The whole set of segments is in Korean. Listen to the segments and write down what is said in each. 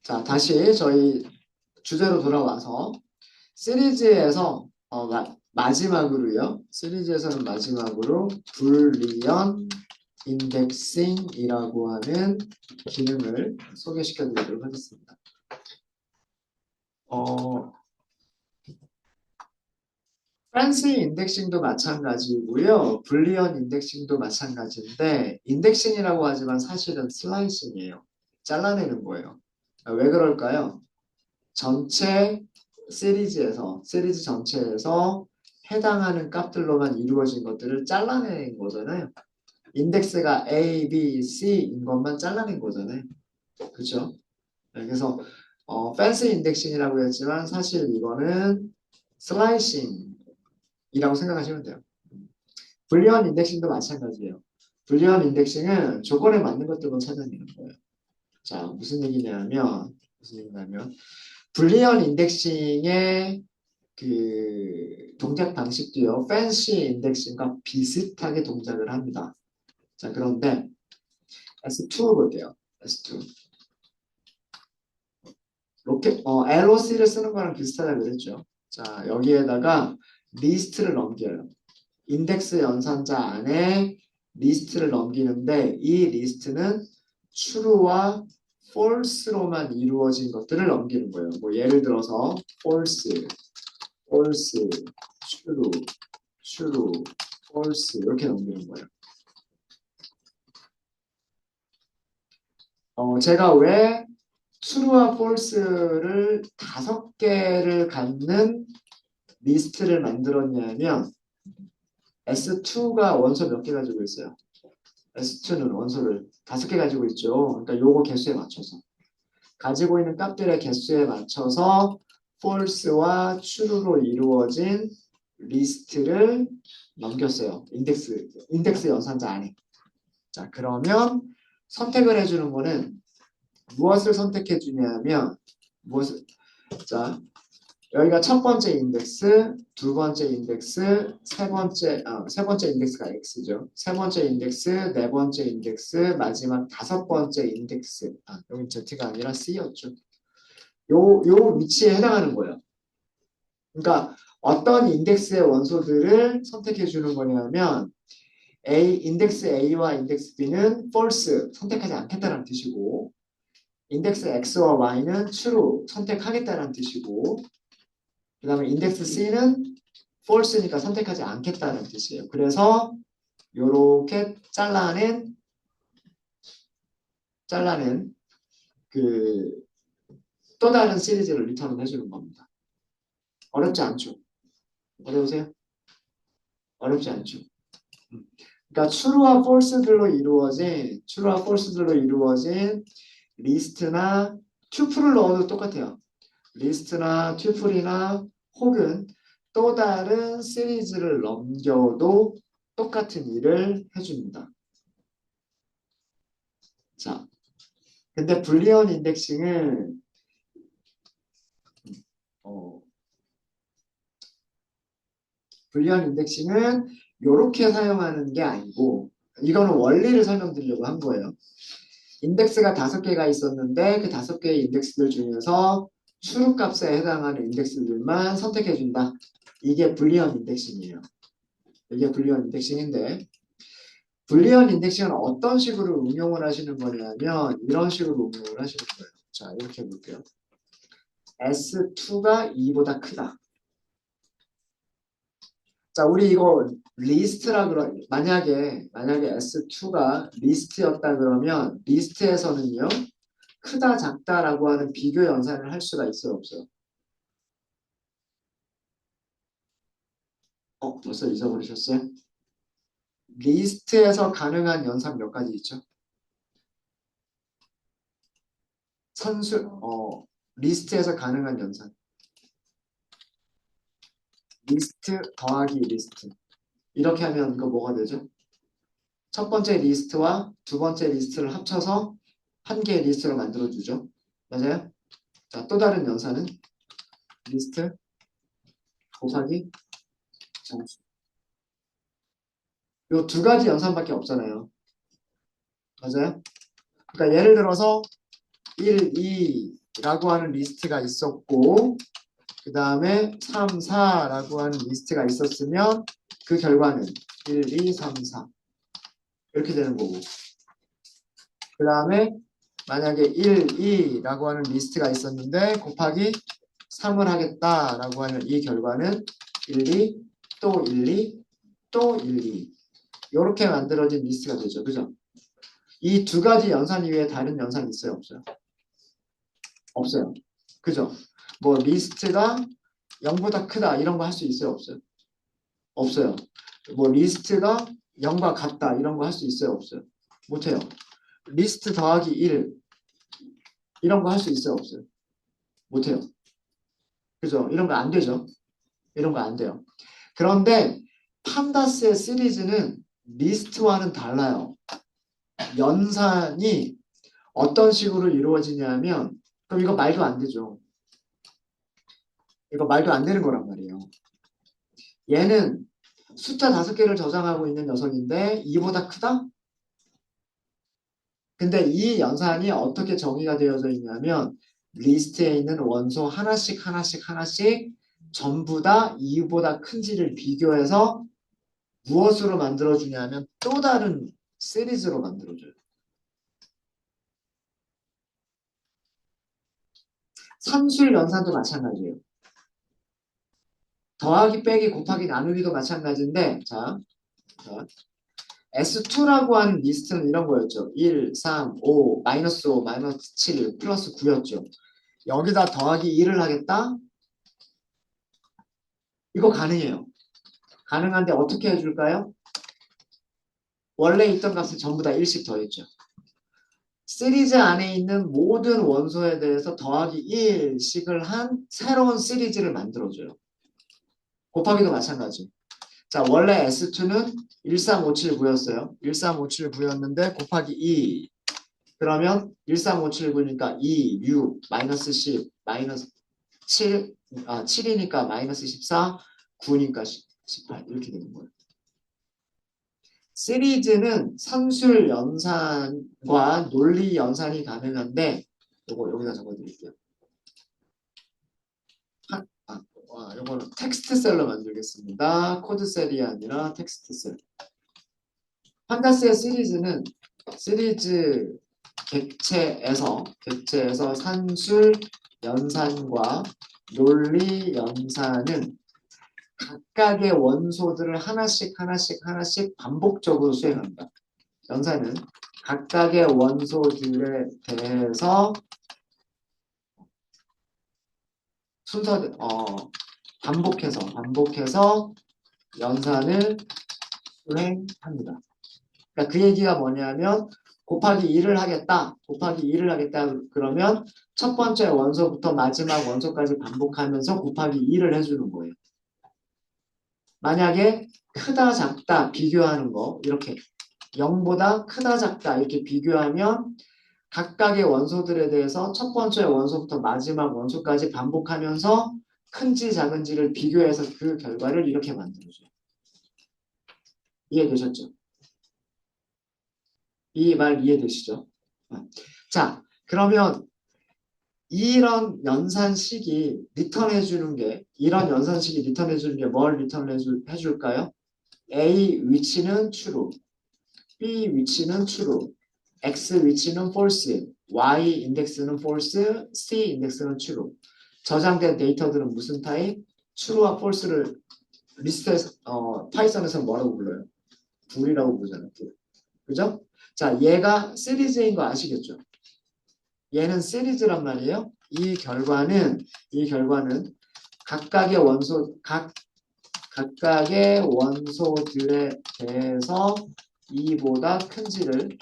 자, 다시 저희 주제로 돌아와서 시리즈에서 마지막으로요. 시리즈에서는 마지막으로 불리언 인덱싱이라고 하는 기능을 소개시켜 드리도록 하겠습니다. 프랜시 인덱싱도 마찬가지고요. 불리언 인덱싱도 마찬가지인데 인덱싱이라고 하지만 사실은 슬라이싱이에요. 잘라내는 거예요. 왜 그럴까요? 전체 시리즈 전체에서 해당하는 값들로만 이루어진 것들을 잘라낸 거잖아요. 인덱스가 A, B, C인 것만 잘라낸 거잖아요. 그렇죠? 그래서 팬시 인덱싱이라고 했지만 사실 이거는 슬라이싱이라고 생각하시면 돼요. 불리언 인덱싱도 마찬가지예요. 불리언 인덱싱은 조건에 맞는 것들만 찾아내는 거예요. 자, 무슨 얘기냐면 불리언 인덱싱의 그 동작 방식도요. 팬시 인덱싱과 비슷하게 동작을 합니다. 자, 그런데 S2 볼게요. S2. LOC를 쓰는 거랑 비슷하다고 그랬죠. 자, 여기에다가 리스트를 넘겨요. 인덱스 연산자 안에 리스트를 넘기는데 이 리스트는 true와 false로만 이루어진 것들을 넘기는 거예요. 뭐 예를 들어서 false, true, false 이렇게 넘기는 거예요. 제가 왜 true와 false를 5개를 갖는 리스트를 만들었냐면 S2가 원소 몇 개 가지고 있어요? S2는 원소를 5개 가지고 있죠. 그러니까 요거 개수에 맞춰서 가지고 있는 값들의 개수에 맞춰서 false와 true로 이루어진 리스트를 넘겼어요. 인덱스 연산자 안에. 자, 그러면 선택을 해주는 거는 무엇을 선택해 주냐면 자, 여기가 첫 번째 인덱스, 두 번째 인덱스, 세 번째 인덱스가 x죠. 세 번째 인덱스, 네 번째 인덱스, 마지막 5번째 인덱스. 여기 z가 아니라 c였죠. 요 위치에 해당하는 거예요. 그러니까 어떤 인덱스의 원소들을 선택해 주는 거냐면 인덱스 A와 인덱스 B는 false, 선택하지 않겠다는 뜻이고 인덱스 X와 Y는 true, 선택하겠다는 뜻이고 그 다음에 인덱스 C는 false니까 선택하지 않겠다는 뜻이에요. 그래서 요렇게 잘라낸 그 또 다른 시리즈를 리턴을 해주는 겁니다. 어렵지 않죠? 어려우세요? 어렵지 않죠? 그러니까 true와 false들로 이루어진 리스트나 튜플을 넣어도 똑같아요. 리스트나 튜플이나 혹은 또 다른 시리즈를 넘겨도 똑같은 일을 해줍니다. 자, 근데 불리언 인덱싱은 이렇게 사용하는 게 아니고 이거는 원리를 설명드리려고 한 거예요. 인덱스가 5개가 있었는데 그 5개의 인덱스들 중에서 수루값에 해당하는 인덱스들만 선택해준다. 이게 불리언 인덱싱이에요. 이게 불리언 인덱싱인데 불리언 인덱싱은 어떤 식으로 응용을 하시는 거냐면 이런 식으로 응용을 하시는 거예요. 자, 이렇게 해볼게요. S2가 2보다 크다. 자, 우리 이거 리스트라 만약에 S2가 리스트였다 그러면 리스트에서는요. 크다 작다라고 하는 비교 연산을 할 수가 있어요, 없어요? 벌써 잊어버리셨어요? 리스트에서 가능한 연산 몇 가지 있죠? 리스트에서 가능한 연산. 리스트 더하기 리스트. 이렇게 하면 이거 뭐가 되죠? 첫 번째 리스트와 두 번째 리스트를 합쳐서 한 개의 리스트로 만들어주죠. 맞아요? 자, 또 다른 연산은 리스트 곱하기 정수. 요 2가지 연산밖에 없잖아요. 맞아요? 그러니까 예를 들어서 1, 2, 라고 하는 리스트가 있었고 그 다음에 3, 4라고 하는 리스트가 있었으면 그 결과는 1, 2, 3, 4 이렇게 되는 거고 그 다음에 만약에 1, 2라고 하는 리스트가 있었는데 곱하기 3을 하겠다라고 하는 이 결과는 1, 2, 또 1, 2, 또 1, 2 이렇게 만들어진 리스트가 되죠. 그죠? 이 두 가지 연산 이외에 다른 연산이 있어요? 없어요? 없어요. 그죠? 뭐 리스트가 0보다 크다 이런 거 할 수 있어요? 없어요? 없어요. 뭐 리스트가 0과 같다 이런 거 할 수 있어요? 없어요? 못해요. 리스트 더하기 1 이런 거 할 수 있어요? 없어요? 못해요. 그죠? 이런 거 안 되죠? 이런 거 안 돼요. 그런데 판다스의 시리즈는 리스트와는 달라요. 연산이 어떤 식으로 이루어지냐면 그럼 이거 말도 안 되죠. 이거 말도 안 되는 거란 말이에요. 얘는 숫자 5개를 저장하고 있는 녀석인데 2보다 크다? 근데 이 연산이 어떻게 정의가 되어져 있냐면 리스트에 있는 원소 하나씩 하나씩 하나씩 전부 다 2보다 큰지를 비교해서 무엇으로 만들어주냐면 또 다른 시리즈로 만들어줘요. 산술 연산도 마찬가지예요. 더하기 빼기 곱하기 나누기도 마찬가지인데 자 S2라고 하는 리스트는 이런 거였죠. 1, 3, 5, 마이너스 5, 마이너스 7, 플러스 9였죠. 여기다 더하기 1을 하겠다? 이거 가능해요. 가능한데 어떻게 해줄까요? 원래 있던 값을 전부 다 1씩 더했죠. 시리즈 안에 있는 모든 원소에 대해서 더하기 1씩을 한 새로운 시리즈를 만들어줘요. 곱하기도 마찬가지. 자, 원래 S2는 13579였어요. 13579였는데 곱하기 2. 그러면 13579니까 2, 6, 마이너스 10, 마이너스 7, 7이니까 마이너스 14, 9니까 18 이렇게 되는 거예요. 시리즈는 산술 연산과 논리 연산이 가능한데 요거 여기다 적어드릴게요. 요거는 텍스트 셀로 만들겠습니다. 코드 셀이 아니라 텍스트 셀. 판다스의 시리즈는 시리즈 객체에서 산술 연산과 논리 연산은 각각의 원소들을 하나씩 반복적으로 수행한다. 연산은 각각의 원소들에 대해서 반복해서 연산을 수행합니다. 그러니까 그 얘기가 뭐냐면 곱하기 2를 하겠다. 그러면 첫 번째 원소부터 마지막 원소까지 반복하면서 곱하기 2를 해주는 거예요. 만약에 크다 작다 비교하는 거 이렇게 0보다 크다 작다 이렇게 비교하면 각각의 원소들에 대해서 첫 번째 원소부터 마지막 원소까지 반복하면서 큰지 작은지를 비교해서 그 결과를 이렇게 만들어줘요. 이해되셨죠? 이 말 이해되시죠? 자, 그러면 이런 연산식이 리턴해주는 게 뭘 리턴해줄까요? A 위치는 true, B 위치는 true, X 위치는 false, Y 인덱스는 false, C 인덱스는 true. 저장된 데이터들은 무슨 타입? true와 false를 리스트에서 파이썬에서 뭐라고 불러요? 불이라고 부르잖아요. 불. 그죠? 자, 얘가 시리즈인 거 아시겠죠? 얘는 시리즈란 말이에요. 이 결과는 각각의 원소들에 대해서 이보다 큰지를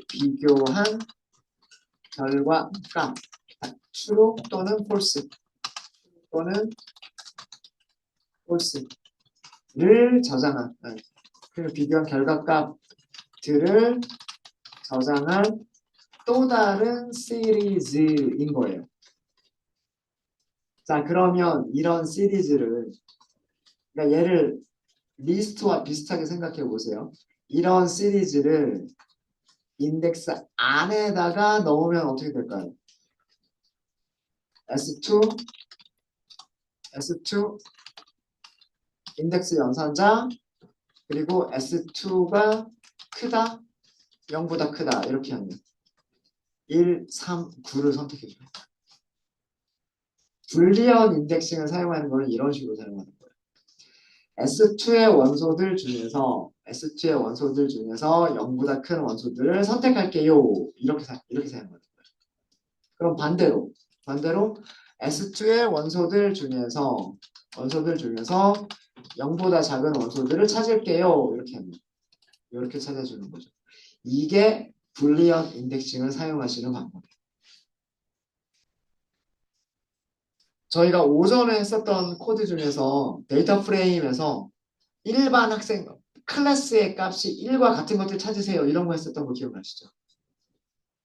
비교한 결과값 true 또는 false를 저장한 그 비교한 결과값들을 저장한 또 다른 시리즈인 거예요. 자, 그러면 이런 시리즈를 그러니까 얘를 리스트와 비슷하게 생각해 보세요. 이런 시리즈를 인덱스 안에다가 넣으면 어떻게 될까요? S2, S2 인덱스 연산자 그리고 S2가 크다, 0보다 크다 이렇게 하면 1, 3, 9를 선택해줘요. 불리언 인덱싱을 사용하는 거는 이런 식으로 사용하는 거예요. S2의 원소들 중에서 0보다 큰 원소들을 선택할게요. 이렇게 사용하는 거예요. 그럼 반대로 S2의 원소들 중에서 0보다 작은 원소들을 찾을게요. 이렇게 하면 이렇게 찾아주는 거죠. 이게 불리언 인덱싱을 사용하시는 방법이에요. 저희가 오전에 썼던 코드 중에서 데이터 프레임에서 일반 학생 클래스의 값이 1과 같은 것들 찾으세요. 이런 거 했었던 거 기억나시죠?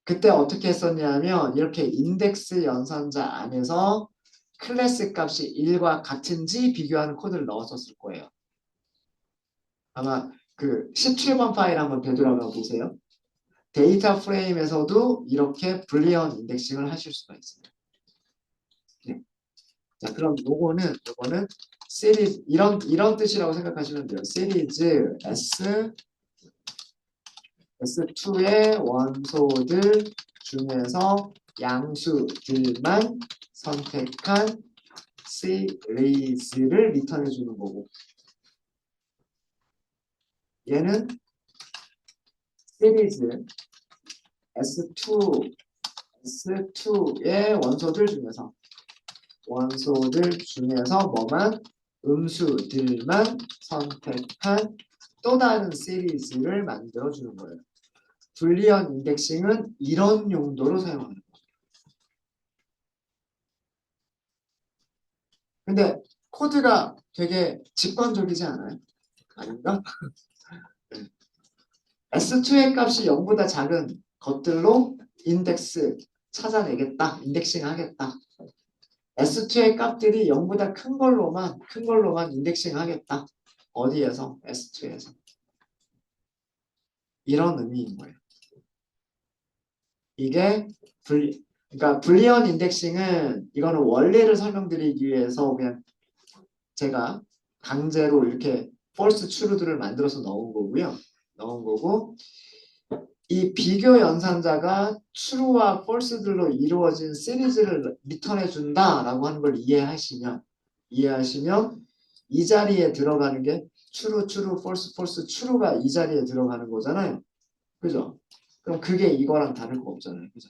그때 어떻게 했었냐면 이렇게 인덱스 연산자 안에서 클래스 값이 1과 같은지 비교하는 코드를 넣었었을 거예요. 아마 그 17번 파일 한번 되돌아가 보세요. 데이터 프레임에서도 이렇게 불리언 인덱싱을 하실 수가 있습니다. 네. 자, 그럼 요거는 시리즈 이런 뜻이라고 생각하시면 돼요. 시리즈 S2의 원소들 중에서 양수들만 선택한 시리즈를 리턴해 주는 거고 얘는 시리즈 S2의 원소들 중에서 뭐만 음수들만 선택한 또 다른 시리즈를 만들어 주는 거예요. 불리언 인덱싱은 이런 용도로 사용하는 거예요. 근데 코드가 되게 직관적이지 않아요? 아닌가? 네. S2의 값이 0보다 작은 것들로 인덱스 찾아내겠다. 인덱싱 하겠다. S2의 값들이 0보다 큰 걸로만 인덱싱 하겠다. 어디에서? S2에서. 이런 의미인 거예요. 이게 그러니까 불리언 인덱싱은 이거는 원리를 설명드리기 위해서 그냥 제가 강제로 이렇게 false truth를 만들어서 넣은 거고 이 비교 연산자가 true와 false들로 이루어진 시리즈를 리턴해 준다라고 하는 걸 이해하시면 이 자리에 들어가는 게 true, false, false, true가 이 자리에 들어가는 거잖아요. 그죠? 그럼 그게 이거랑 다를 거 없잖아요. 그죠?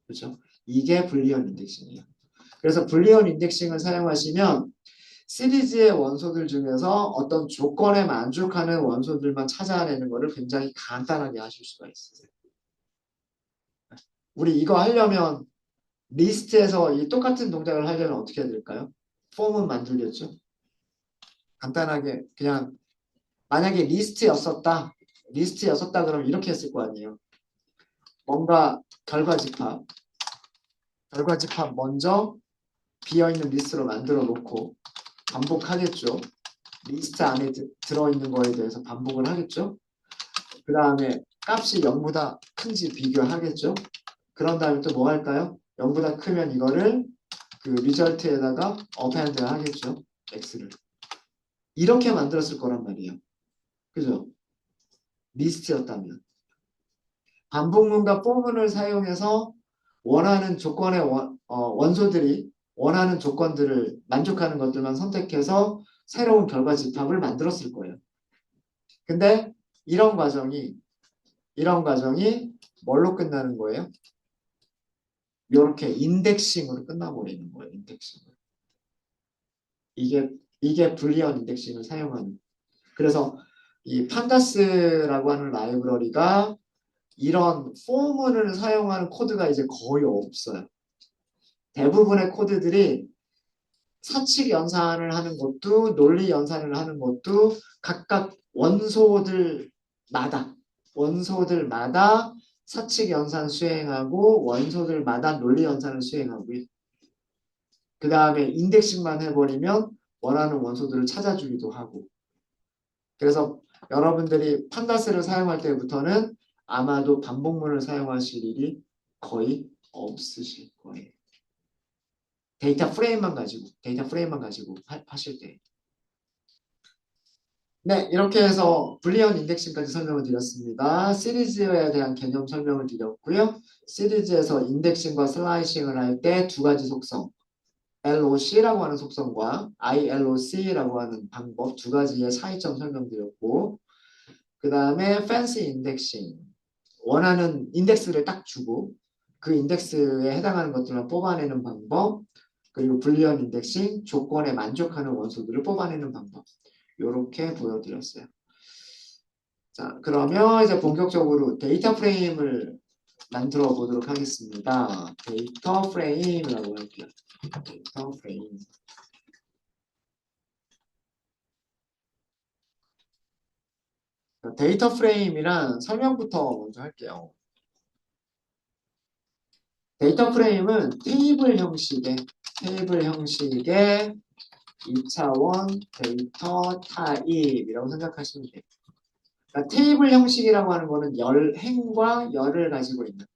그죠? 이게 불리언 인덱싱이에요. 그래서 불리언 인덱싱을 사용하시면 시리즈의 원소들 중에서 어떤 조건에 만족하는 원소들만 찾아내는 것을 굉장히 간단하게 하실 수가 있어요. 우리 이거 하려면 리스트에서 이 똑같은 동작을 하려면 어떻게 해야 될까요? 폼은 만들겠죠. 간단하게 그냥 만약에 리스트였었다 그러면 이렇게 했을 거 아니에요. 뭔가 결과 집합 먼저 비어있는 리스트로 만들어 놓고 반복하겠죠. 리스트 안에 들어있는 거에 대해서 반복을 하겠죠. 그 다음에 값이 0보다 큰지 비교하겠죠. 그런 다음에 또 뭐 할까요? 0보다 크면 이거를 그 리절트에다가 어펜드 하겠죠. x를. 이렇게 만들었을 거란 말이에요. 그죠? 리스트였다면. 반복문과 포문을 사용해서 원하는 조건의 원소들이 원하는 조건들을 만족하는 것들만 선택해서 새로운 결과 집합을 만들었을 거예요. 근데 이런 과정이 뭘로 끝나는 거예요? 이렇게 인덱싱으로 끝나버리는 거예요. 인덱싱으로. 이게 불리언 인덱싱을 사용하는. 그래서 이 판다스라고 하는 라이브러리가 이런 포문을 사용하는 코드가 이제 거의 없어요. 대부분의 코드들이 사칙 연산을 하는 것도 논리 연산을 하는 것도 각각 원소들마다 사칙 연산 수행하고 원소들마다 논리 연산을 수행하고요. 그 다음에 인덱싱만 해버리면 원하는 원소들을 찾아주기도 하고. 그래서 여러분들이 판다스를 사용할 때부터는 아마도 반복문을 사용하실 일이 거의 없으실 거예요. 데이터 프레임만 가지고 하실 때. 네, 이렇게 해서 불리언 인덱싱까지 설명을 드렸습니다. 시리즈에 대한 개념 설명을 드렸고요. 시리즈에서 인덱싱과 슬라이싱을 할 때 두 가지 속성, LOC라고 하는 속성과 ILOC라고 하는 방법 두 가지의 차이점 설명드렸고, 그 다음에 fancy 인덱싱, 원하는 인덱스를 딱 주고 그 인덱스에 해당하는 것들만 뽑아내는 방법, 그리고 불리언 인덱싱, 조건에 만족하는 원소들을 뽑아내는 방법, 이렇게 보여드렸어요. 자, 그러면 이제 본격적으로 데이터 프레임을 만들어 보도록 하겠습니다. 데이터 프레임이라고 할게요. 데이터 프레임. 데이터 프레임이란 설명부터 먼저 할게요. 데이터 프레임은 테이블 형식의 2차원 데이터 타입이라고 생각하시면 돼요. 그러니까 테이블 형식이라고 하는 거는 행과 열을 가지고 있는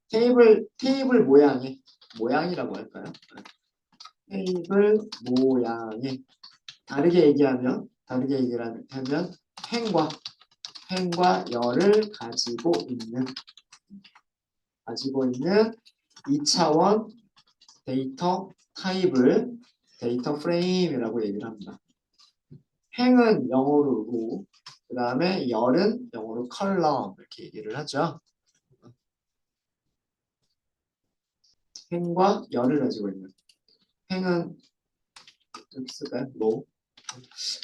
테이블 모양이라고 할까요? 테이블 모양이 다르게 얘기하면 행과 열을 가지고 있는 2차원 데이터 타입을 데이터 프레임이라고 얘기를 합니다. 행은 영어로 로, 그 다음에 열은 영어로 컬럼 이렇게 얘기를 하죠. 행과 열을 가지고 있는. 행은 이렇게 쓸까요? 로.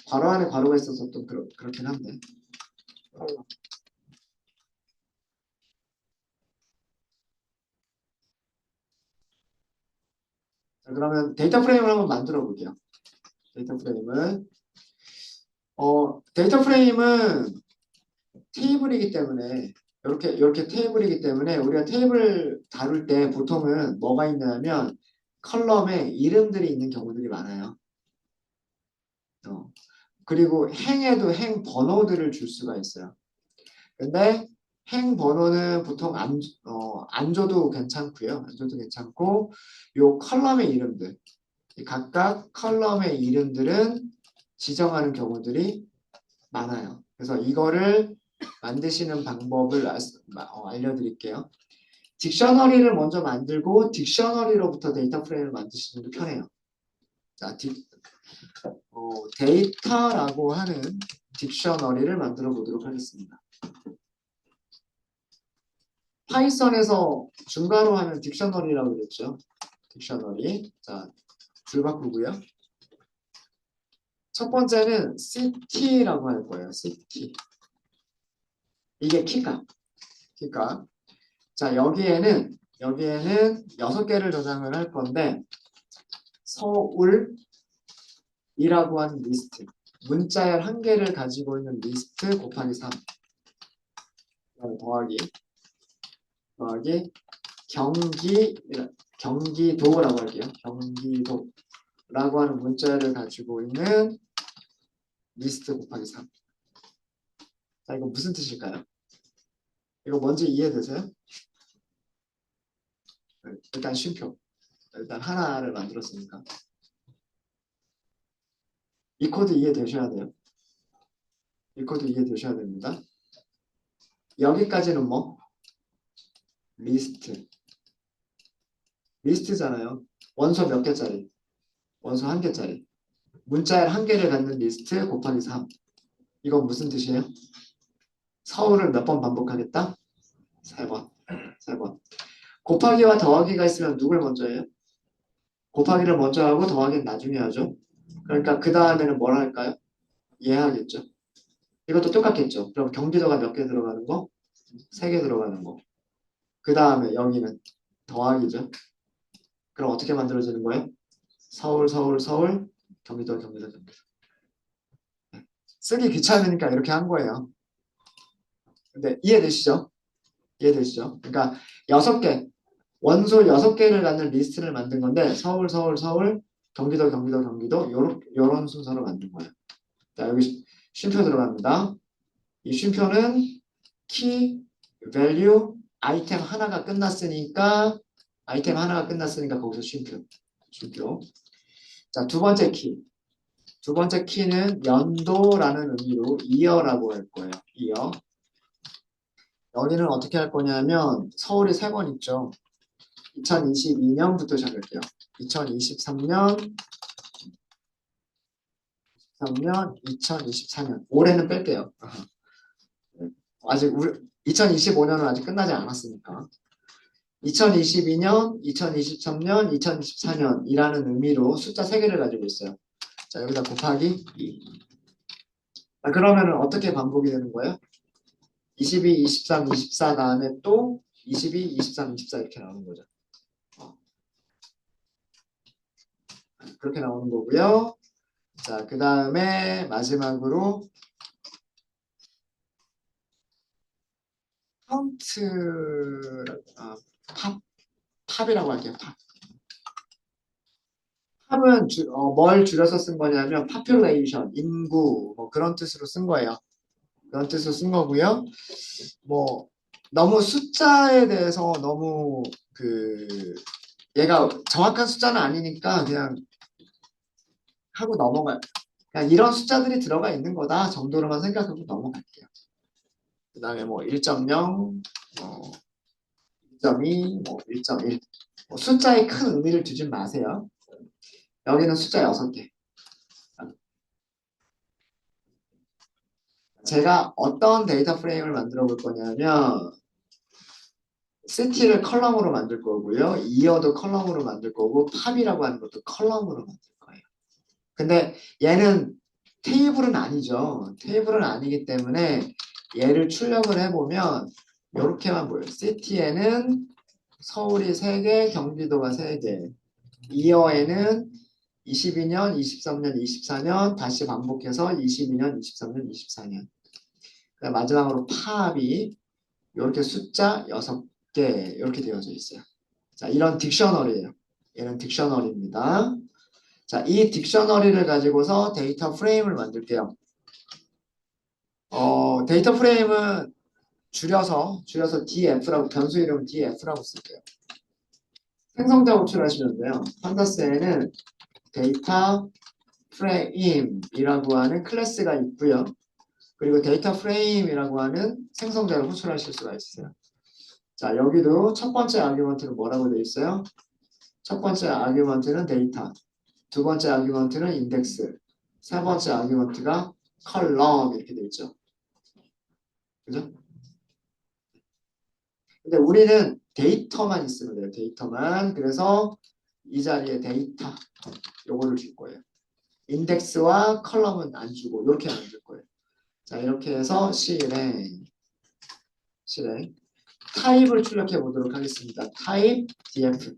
괄호 안에 괄호가 있어서 좀 그렇긴 한데. 컬럼. 자, 그러면 데이터 프레임을 한번 만들어 볼게요. 데이터 프레임은 테이블이기 때문에 이렇게 테이블이기 때문에 우리가 테이블 다룰 때 보통은 뭐가 있냐면 컬럼에 이름들이 있는 경우들이 많아요. 그리고 행에도 행 번호들을 줄 수가 있어요. 근데 행 번호는 보통 안 줘도 괜찮고요. 안 줘도 괜찮고 요 컬럼의 이름들 각각 컬럼의 이름들은 지정하는 경우들이 많아요. 그래서 이거를 만드시는 방법을 알려드릴게요. 딕셔너리를 먼저 만들고 딕셔너리로부터 데이터 프레임을 만드시는 게 편해요. 자, 데이터라고 하는 딕셔너리를 만들어 보도록 하겠습니다. 파이썬에서 중괄호 하면 딕셔너리라고 그랬죠. 딕셔너리. 자, 줄 바꾸고요. 첫 번째는 ct라고 할 거예요. ct. 이게 키값. 자, 여기에는 6개를 저장을 할 건데 서울이라고 하는 리스트. 문자열 1개를 가지고 있는 리스트 곱하기 3. 더하기 경기도라고 할게요. 경기도라고 하는 문자열을 가지고 있는 리스트 곱하기 3. 자, 이거 무슨 뜻일까요? 이거 뭔지 이해되세요? 일단 쉼표. 일단 하나를 만들었으니까. 이 코드 이해되셔야 돼요. 이 코드 이해되셔야 됩니다. 여기까지는 뭐? 리스트잖아요. 원소 몇 개짜리? 원소 1개짜리. 문자열 1개를 갖는 리스트 곱하기 3. 이건 무슨 뜻이에요? 서울을 몇 번 반복하겠다? 3번. 곱하기와 더하기가 있으면 누굴 먼저 해요? 곱하기를 먼저 하고 더하기는 나중에 하죠. 그러니까 그 다음에는 뭘 할까요? 예하겠죠. 이것도 똑같겠죠. 그럼 경기도가 몇 개 들어가는 거? 3개 들어가는 거. 그 다음에 여기는 더하기죠. 그럼 어떻게 만들어지는 거예요? 서울, 경기도. 쓰기 귀찮으니까 이렇게 한 거예요. 근데 이해되시죠? 그러니까 6개, 원소 6개를 갖는 리스트를 만든 건데 서울, 경기도 요런 순서로 만든 거예요. 자, 여기 쉼표 들어갑니다. 이 쉼표는 키, value, 아이템 하나가 끝났으니까 거기서 쉼표. 쉼표. 자, 두 번째 키. 두 번째 키는 연도라는 의미로 year라고 할 거예요. year. 여기는 어떻게 할 거냐면 서울이 세 번 있죠. 2022년부터 시작할게요. 2023년, 2024년. 올해는 뺄게요. 아직 2025년은 아직 끝나지 않았으니까. 2022년, 2023년, 2024년이라는 의미로 숫자 3개를 가지고 있어요. 자, 여기다 곱하기 2. 그러면은 어떻게 반복이 되는 거예요? 22, 23, 24 다음에 또 22, 23, 24 이렇게 나오는 거죠. 그렇게 나오는 거고요. 자, 그 다음에 마지막으로 카운트, 팝이라고 할게요. 팝은 뭘 줄여서 쓴 거냐면 population, 인구 뭐 그런 뜻으로 쓴 거예요. 그런 뜻으로 쓴 거고요. 뭐 너무 숫자에 대해서 너무 얘가 정확한 숫자는 아니니까 그냥 하고 넘어가요. 그냥 이런 숫자들이 들어가 있는 거다 정도로만 생각하고 넘어갈게요. 그 다음에 뭐 1.0, 1.2, 뭐 1.1. 숫자에 큰 의미를 두진 마세요. 여기는 숫자 6개. 제가 어떤 데이터 프레임을 만들어 볼 거냐면 시티를 컬럼으로 만들 거고요. 이어도 컬럼으로 만들 거고 팝이라고 하는 것도 컬럼으로 만들 거예요. 근데 얘는 테이블은 아니죠. 테이블은 아니기 때문에 얘를 출력을 해보면 이렇게만 보여요. 시티에는 서울이 3개, 경기도가 3개. 이어에는 22년, 23년, 24년 다시 반복해서 22년, 23년, 24년. 마지막으로 팝이 이렇게 숫자 6개 이렇게 되어져 있어요. 자, 이런 딕셔너리예요. 얘는 딕셔너리입니다. 자, 이 딕셔너리를 가지고서 데이터 프레임을 만들게요. 데이터 프레임은 줄여서 DF라고 변수 이름 DF라고 쓸게요. 생성자 호출하시면 돼요. 판다스에는 데이터 프레임이라고 하는 클래스가 있고요. 그리고 데이터 프레임이라고 하는 생성자를 호출하실 수가 있어요. 자, 여기도 첫 번째 아규먼트는 뭐라고 되어 있어요? 첫 번째 아규먼트는 데이터, 두 번째 아규먼트는 인덱스, 세 번째 아규먼트가 컬럼 이렇게 되어 있죠. 그죠? 근데 우리는 데이터만 있으면 돼요. 데이터만. 그래서 이 자리에 데이터 요거를 줄 거예요. 인덱스와 컬럼은 안 주고 이렇게 안 줄 거예요. 자, 이렇게 해서 실행 타입을 출력해 보도록 하겠습니다. 타입 df.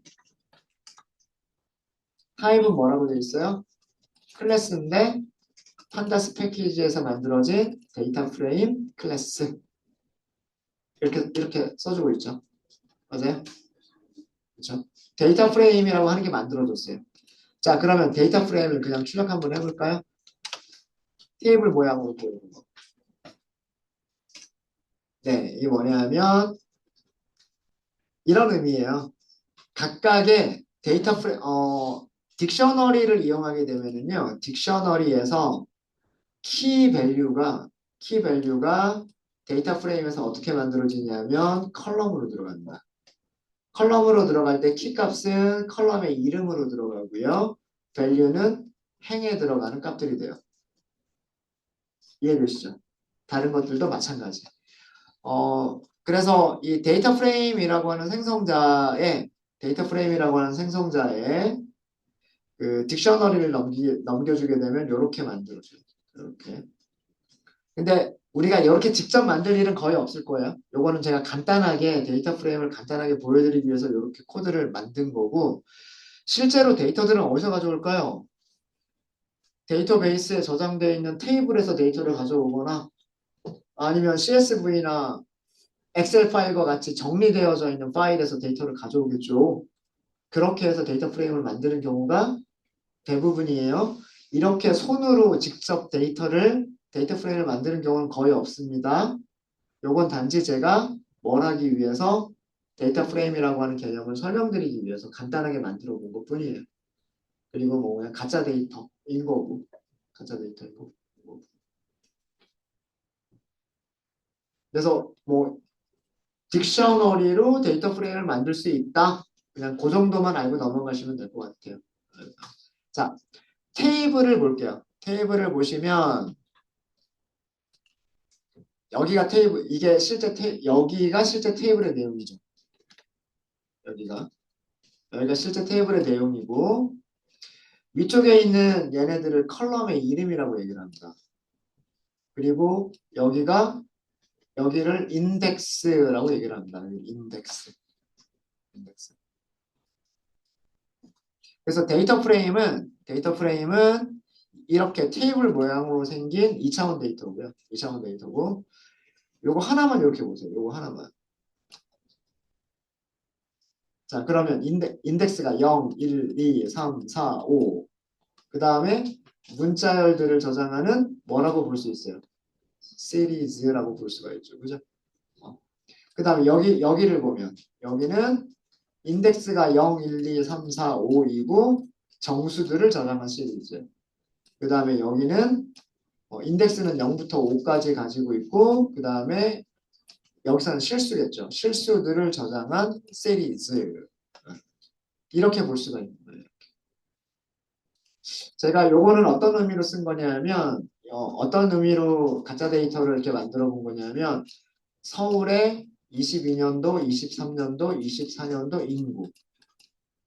타입은 뭐라고 되어 있어요? 클래스인데 판다스 패키지에서 만들어진 데이터 프레임 클래스. 이렇게 써주고 있죠. 맞아요? 그렇죠? 데이터 프레임이라고 하는 게 만들어졌어요. 자, 그러면 데이터 프레임을 그냥 출력 한번 해볼까요? 테이블 모양으로 보이는 거. 네, 이게 뭐냐면 이런 의미예요. 각각의 데이터 프레임, 딕셔너리를 이용하게 되면은요, 딕셔너리에서 키 밸류가 데이터 프레임에서 어떻게 만들어지냐면 컬럼으로 들어간다. 컬럼으로 들어갈 때 키 값은 컬럼의 이름으로 들어가고요. 밸류는 행에 들어가는 값들이 돼요. 이해되시죠? 다른 것들도 마찬가지. 그래서 이 데이터 프레임이라고 하는 생성자에 그 딕셔너리를 넘겨주게 되면 이렇게 만들어줘요. 이렇게. 근데 우리가 이렇게 직접 만들 일은 거의 없을 거예요. 요거는 제가 간단하게 데이터 프레임을 간단하게 보여드리기 위해서 이렇게 코드를 만든 거고 실제로 데이터들은 어디서 가져올까요? 데이터베이스에 저장되어 있는 테이블에서 데이터를 가져오거나 아니면 CSV나 엑셀 파일과 같이 정리되어져 있는 파일에서 데이터를 가져오겠죠. 그렇게 해서 데이터 프레임을 만드는 경우가 대부분이에요. 이렇게 손으로 직접 데이터를 데이터 프레임을 만드는 경우는 거의 없습니다. 요건 단지 제가 뭘 하기 위해서 데이터 프레임이라고 하는 개념을 설명드리기 위해서 간단하게 만들어 본 것뿐이에요. 그리고 뭐 그냥 가짜 데이터인 거고, 가짜 데이터인 거고. 그래서 뭐 딕셔너리로 데이터 프레임을 만들 수 있다. 그냥 그 정도만 알고 넘어가시면 될 것 같아요. 자, 테이블을 볼게요. 테이블을 보시면 여기가 테이블, 이게 실제 여기가 실제 테이블의 내용이죠. 여기가 실제 테이블의 내용이고 위쪽에 있는 얘네들을 컬럼의 이름이라고 얘기를 합니다. 그리고 여기를 인덱스라고 얘기를 합니다. 인덱스. 그래서 데이터 프레임은 이렇게 테이블 모양으로 생긴 2차원 데이터고요. 2차원 데이터고 요거 하나만 이렇게 보세요. 요거 하나만. 자, 그러면 인덱스가 0, 1, 2, 3, 4, 5. 그 다음에 문자열들을 저장하는 뭐라고 볼 수 있어요? 시리즈라고 볼 수가 있죠. 그죠? 그 다음에 여기를 보면 여기는 인덱스가 0, 1, 2, 3, 4, 5이고 정수들을 저장한 시리즈. 그 다음에 여기는 인덱스는 0부터 5까지 가지고 있고 그 다음에 여기서는 실수겠죠. 실수들을 저장한 시리즈. 이렇게 볼 수가 있는 거예요. 제가 요거는 어떤 의미로 쓴 거냐면 어떤 의미로 가짜 데이터를 이렇게 만들어 본 거냐면 서울의 22년도, 23년도, 24년도 인구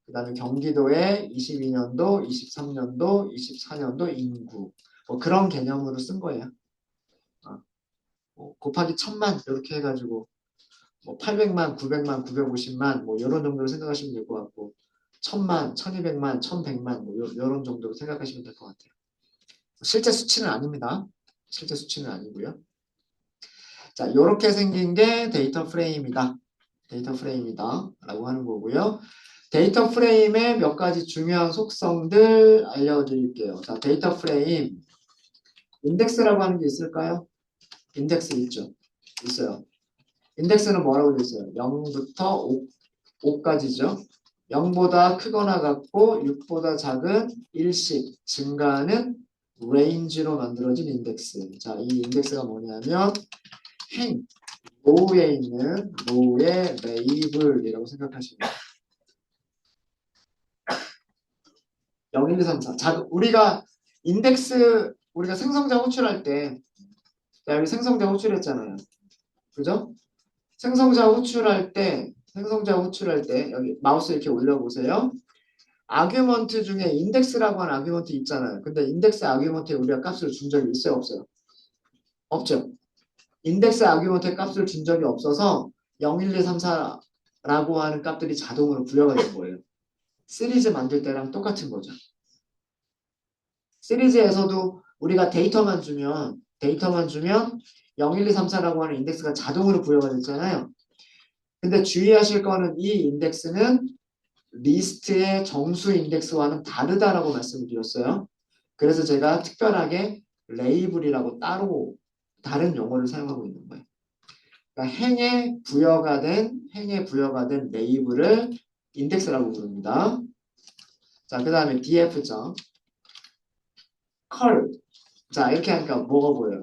그 다음에 경기도의 22년도, 23년도, 24년도 인구 뭐 그런 개념으로 쓴 거예요. 곱하기 1000만 이렇게 해가지고 뭐 800만, 900만, 950만 뭐 이런 정도로 생각하시면 될 것 같고 1000만, 1200만, 1100만 뭐 이런 정도로 생각하시면 될 것 같아요. 실제 수치는 아닙니다. 실제 수치는 아니고요. 자, 이렇게 생긴 게 데이터 프레임이다. 데이터 프레임이다 라고 하는 거고요. 데이터 프레임의 몇 가지 중요한 속성들 알려드릴게요. 자, 데이터 프레임 인덱스라고 하는 게 있을까요? 인덱스 있죠. 있어요. 인덱스는 뭐라고 되어 있어요? 0부터 5까지죠. 0보다 크거나 같고 6보다 작은 일씩 증가하는 레인지로 만들어진 인덱스. 자, 이 인덱스가 뭐냐면 로우에 있는 로우의 레이블이라고 생각하시면 돼요. 0, 1, 2, 3, 4. 자, 우리가 생성자 호출할 때 여기 생성자 호출했잖아요. 그죠? 생성자 호출할 때 여기 마우스 이렇게 올려보세요. 아규먼트 중에 인덱스라고 하는 아규먼트 있잖아요. 근데 인덱스 아규먼트에 우리가 값을 준 적이 있어요? 없어요? 없죠. 인덱스 아규먼트에 값을 준 적이 없어서 0, 1, 2, 3, 4라고 하는 값들이 자동으로 부여가 된 거예요. 시리즈 만들 때랑 똑같은 거죠. 시리즈에서도 우리가 데이터만 주면 0, 1, 2, 3, 4라고 하는 인덱스가 자동으로 부여가 됐잖아요. 근데 주의하실 거는 이 인덱스는 리스트의 정수 인덱스와는 다르다라고 말씀을 드렸어요. 그래서 제가 특별하게 레이블이라고 따로 다른 용어를 사용하고 있는 거예요. 그러니까 행에 부여가 된 레이블을 인덱스라고 부릅니다. 자, 그 다음에 df점 컬. 자, 이렇게 하니까 뭐가 보여요?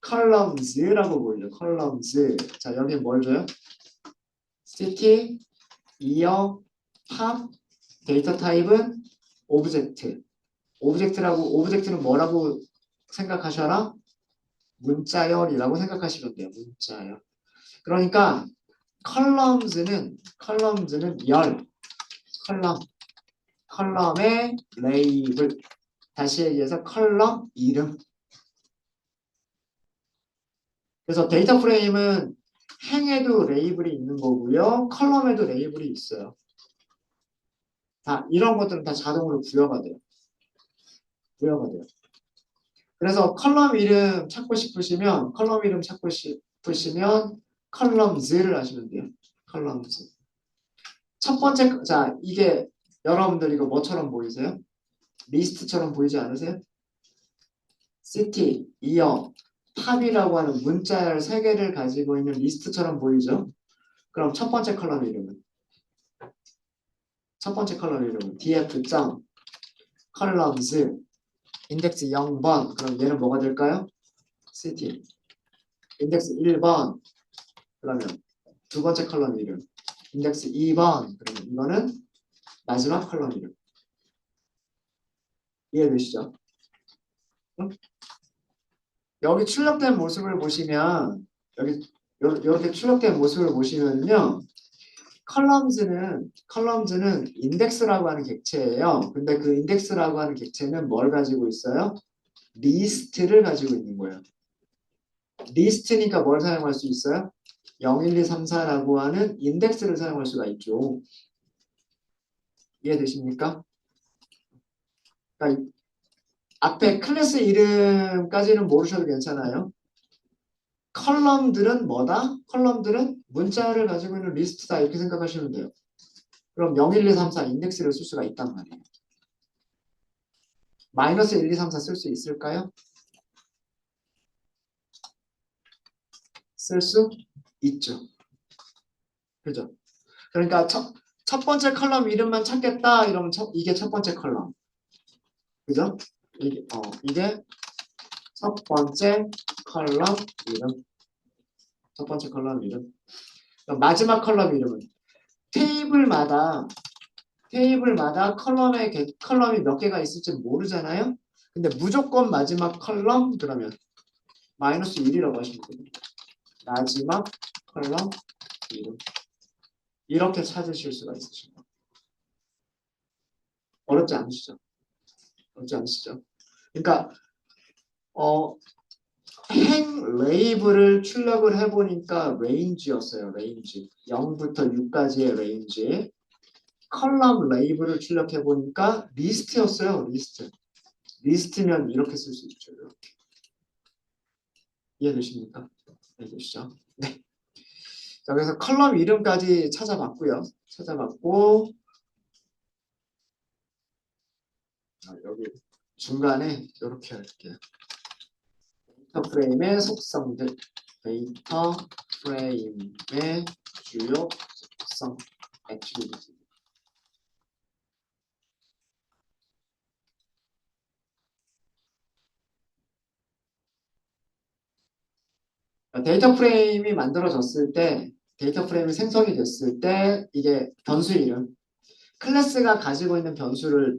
컬럼즈라고 보여요. 컬럼즈. 자, 여기 뭘 줘요? city, year, 팝, 데이터 타입은 오브젝트. 오브젝트는 뭐라고 생각하셔라? 문자열이라고 생각하시면 돼요. 문자열. 그러니까 컬럼즈는 컬럼의 레이블. 다시 얘기해서 컬럼 이름. 그래서 데이터 프레임은 행에도 레이블이 있는 거고요. 컬럼에도 레이블이 있어요. 다 이런 것들은 다 자동으로 부여가 돼요. 그래서 컬럼즈 이름 찾고 싶으시면 컬럼즈를 하시면 돼요. 컬럼즈. 첫 번째 자 이게 여러분들 이거 뭐처럼 보이세요? 리스트처럼 보이지 않으세요? city, year, 팝이라고 하는 문자 3개를 가지고 있는 리스트처럼 보이죠? 그럼 첫 번째 컬럼 이름은 df. columns 인덱스 0번. 그럼 얘는 뭐가 될까요? city. 인덱스 1번. 그러면 두 번째 컬럼 이름 인덱스 2번. 그러면 이거는 마지막 컬럼 이름. 이해되시죠? 응? 여기 출력된 모습을 보시면 여기 이렇게 출력된 모습을 보시면요. 컬럼즈는 인덱스라고 하는 객체예요. 근데 그 인덱스라고 하는 객체는 뭘 가지고 있어요? 리스트를 가지고 있는 거예요. 리스트니까 뭘 사용할 수 있어요? 0, 1, 2, 3, 4라고 하는 인덱스를 사용할 수가 있죠. 이해되십니까? 그러니까 앞에 클래스 이름까지는 모르셔도 괜찮아요. 컬럼들은 뭐다? 컬럼들은 문자를 가지고 있는 리스트다. 이렇게 생각하시면 돼요. 그럼 0, 1, 2, 3, 4 인덱스를 쓸 수가 있단 말이에요. 마이너스 1, 2, 3, 4 쓸 수 있을까요? 쓸 수 있죠. 그죠? 그러니까 첫 번째 컬럼 이름만 찾겠다 이러면 이게 첫 번째 컬럼. 그죠? 이게 첫 번째 컬럼 이름. 첫 번째 컬럼 이름. 그럼 마지막 컬럼 이름은 테이블마다 컬럼이 몇 개가 있을지 모르잖아요. 근데 무조건 마지막 컬럼 그러면 마이너스 1이라고 하시면 됩니다. 마지막 컬럼 이름. 이렇게 찾으실 수가 있으십니다. 어렵지 않으시죠? 어렵지 않으시죠? 그러니까 행 레이블을 출력을 해보니까 레인지였어요. 레인지. 0부터 6까지의 레인지. 컬럼 레이블을 출력해보니까 리스트였어요. 리스트. 리스트면 이렇게 쓸 수 있죠. 이렇게. 이해되십니까? 이해되시죠? 네. 자, 그래서 컬럼 이름까지 찾아봤고요. 여기 중간에 이렇게 할게요. 데이터 프레임의 속성들. 데이터 프레임의 주요 속성. 애트리뷰트. 데이터 프레임이 만들어졌을 때, 데이터 프레임이 생성이 됐을 때 이게 변수 이름. 클래스가 가지고 있는 변수를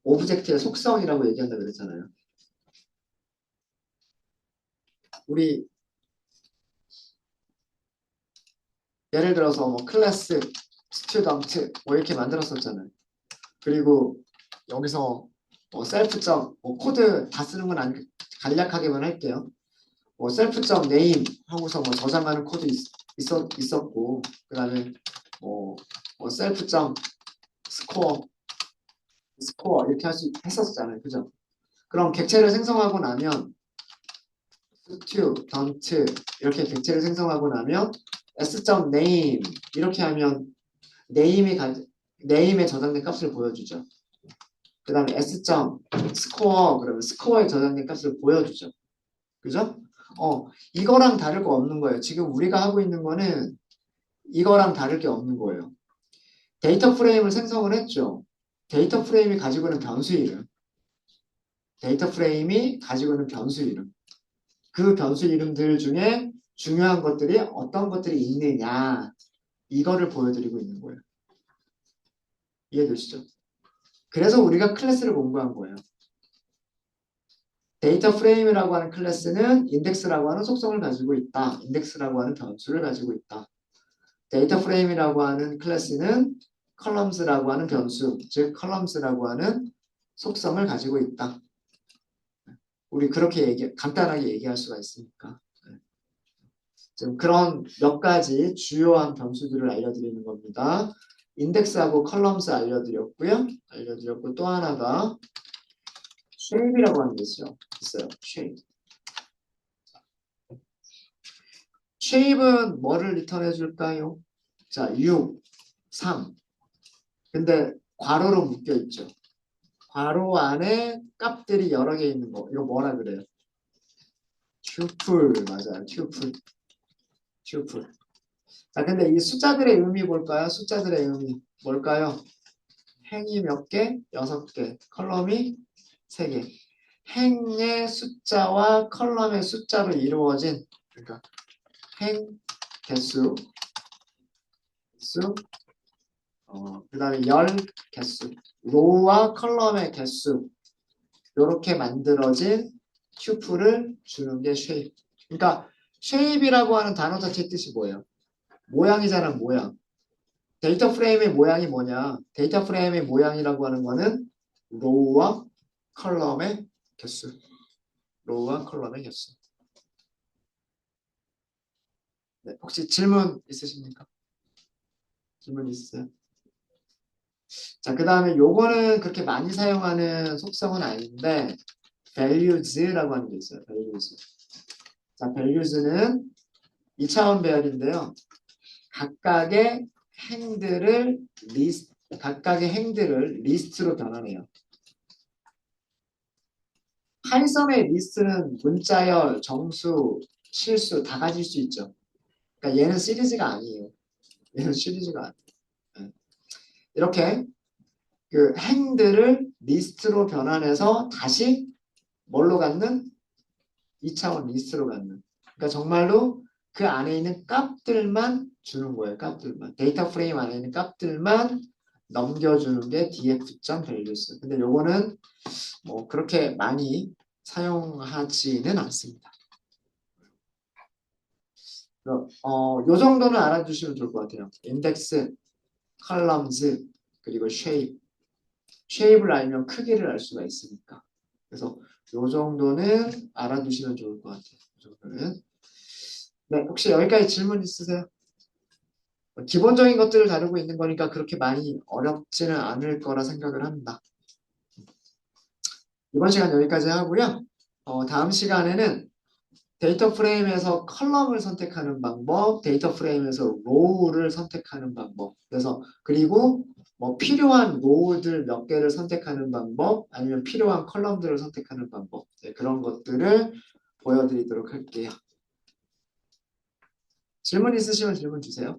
오브젝트의 속성이라고 얘기한다 그랬잖아요. 우리 예를 들어서 뭐 클래스, 스튜던트 뭐 이렇게 만들었었잖아요. 그리고 여기서 뭐 셀프점, 뭐 코드 다 쓰는 건 아니고 간략하게만 할게요. 뭐 셀프점 네임 하고서 뭐 저장하는 코드 있었고, 그다음에 뭐 셀프점 스코어 이렇게 했었잖아요. 그죠? 그럼 객체를 생성하고 나면 스튜던트 이렇게 객체를 생성하고 나면 s.name 이렇게 하면 네임에 저장된 값을 보여주죠. 그 다음에 s.score 그러면 스코어에 저장된 값을 보여주죠. 그죠? 이거랑 다를 거 없는 거예요. 지금 우리가 하고 있는 거는 이거랑 다를 게 없는 거예요. 데이터 프레임을 생성을 했죠. 데이터 프레임이 가지고 있는 변수 이름. 데이터 프레임이 가지고 있는 변수 이름. 그 변수 이름들 중에 중요한 것들이 어떤 것들이 있느냐 이거를 보여드리고 있는 거예요. 이해되시죠? 그래서 우리가 클래스를 공부한 거예요. 데이터 프레임이라고 하는 클래스는 인덱스라고 하는 속성을 가지고 있다. 인덱스라고 하는 변수를 가지고 있다. 데이터 프레임이라고 하는 클래스는 컬럼스라고 하는 변수, 즉 컬럼스라고 하는 속성을 가지고 있다. 우리 그렇게 간단하게 얘기할 수가 있으니까. 지금 그런 몇 가지 주요한 변수들을 알려드리는 겁니다. 인덱스하고 컬럼스 알려드렸고 또 하나가 쉐입이라고 하는 게 있어요. 쉐입. 쉐입은 뭐를 리턴해 줄까요? 자, 6, 3. 근데 괄호로 묶여 있죠. 괄호 안에 값들이 여러 개 있는 거. 이거 뭐라 그래요? 튜플 맞아요. 튜플. 자, 근데 이 숫자들의 의미 볼까요? 숫자들의 의미 뭘까요? 행이 몇 개? 6개. 컬럼이 3개. 행의 숫자와 컬럼의 숫자로 이루어진 그러니까 행 개수, 그 다음에 열 개수, 로우와 컬럼의 개수 이렇게 만들어진 튜플을 주는 게 쉐입. 그러니까 쉐입이라고 하는 단어 자체 뜻이 뭐예요? 모양이잖아, 모양. 데이터 프레임의 모양이 뭐냐? 데이터 프레임의 모양이라고 하는 거는 로우와 컬럼의 개수. 로우와 컬럼의 개수. 네, 혹시 질문 있으십니까? 질문 있으세요? 자, 그 다음에 요거는 그렇게 많이 사용하는 속성은 아닌데 values라고 하는 게 있어요. values. 자, values는 2차원 배열인데요. 각각의 행들을 리스트로 변환해요. 파이썬의 리스트는 문자열, 정수, 실수 다 가질 수 있죠. 그러니까 얘는 시리즈가 아니에요. 얘는 시리즈가 아니에요. 네. 이렇게 그 행들을 리스트로 변환해서 다시 뭘로 갖는? 2차원 리스트로 갖는. 그러니까 정말로 그 안에 있는 값들만 주는 거예요. 값들만. 데이터 프레임 안에 있는 값들만 넘겨주는 게 df.values. 근데 요거는 뭐 그렇게 많이 사용하지는 않습니다. 요 정도는 알아두시면 좋을 것 같아요. 인덱스, 컬럼즈, 그리고 쉐입. 쉐입을 알면 크기를 알 수가 있으니까. 그래서 요 정도는 알아두시면 좋을 것 같아요. 요 정도는. 네, 혹시 여기까지 질문 있으세요? 기본적인 것들을 다루고 있는 거니까 그렇게 많이 어렵지는 않을 거라 생각을 합니다. 이번 시간 여기까지 하고요. 다음 시간에는 데이터 프레임에서 컬럼을 선택하는 방법, 데이터 프레임에서 로우를 선택하는 방법. 그래서 그리고 뭐 필요한 로우들 몇 개를 선택하는 방법, 아니면 필요한 컬럼들을 선택하는 방법. 네, 그런 것들을 보여드리도록 할게요. 질문 있으시면 질문 주세요.